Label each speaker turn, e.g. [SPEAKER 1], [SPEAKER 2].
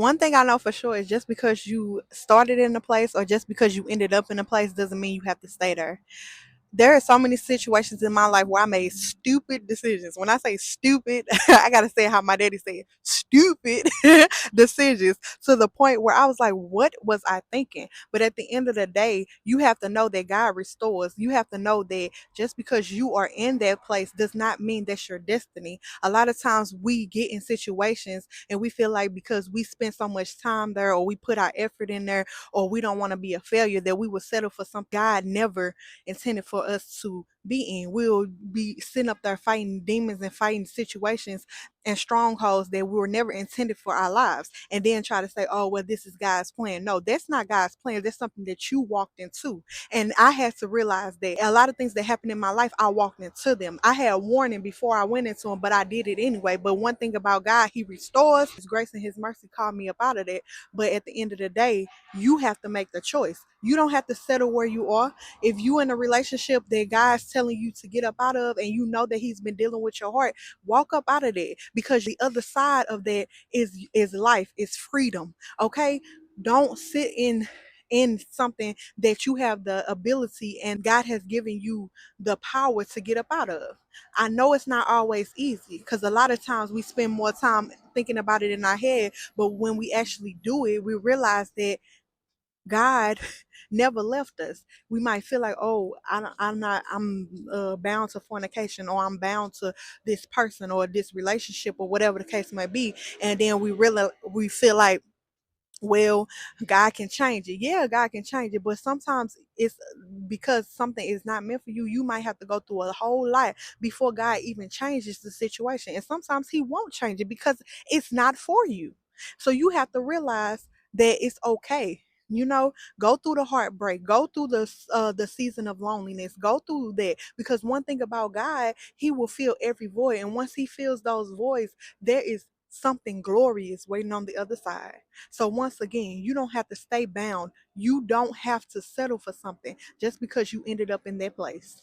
[SPEAKER 1] One thing I know for sure is just because you started in a place or just because you ended up in a place doesn't mean you have to stay there. There are so many situations in my life where I made stupid decisions. When I say stupid, I gotta say how my daddy said stupid decisions to the point where I was like, what was I thinking? But at the end of the day, you have to know that God restores. You have to know that just because you are in that place does not mean that's your destiny. A lot of times we get in situations and we feel like because we spend so much time there or we put our effort in there or we don't want to be a failure that we will settle for something God never intended for us to be in. We'll be sitting up there fighting demons and fighting situations and strongholds that we were never intended for our lives. And then try to say, oh, well, this is God's plan. No, that's not God's plan. That's something that you walked into. And I had to realize that a lot of things that happened in my life, I walked into them. I had a warning before I went into them, but I did it anyway. But one thing about God, He restores. His grace and His mercy called me up out of that. But at the end of the day, you have to make the choice. You don't have to settle where you are. If you in a relationship that God's telling you to get up out of and you know that He's been dealing with your heart, walk up out of that because the other side of that is life, is freedom. Okay? Don't sit in something that you have the ability and God has given you the power to get up out of. I know it's not always easy because a lot of times we spend more time thinking about it in our head, but when we actually do it, we realize that God never left us. We might feel like, oh, I'm not, bound to fornication or I'm bound to this person or this relationship or whatever the case may be. And then we feel like, well, God can change it. Yeah, God can change it. But sometimes it's because something is not meant for you. You might have to go through a whole lot before God even changes the situation. And sometimes He won't change it because it's not for you. So you have to realize that it's okay. Go through the heartbreak, go through the season of loneliness, go through that because one thing about God, He will fill every void, and once He fills those voids, there is something glorious waiting on the other side. So once again, you don't have to stay bound. You don't have to settle for something just because you ended up in that place.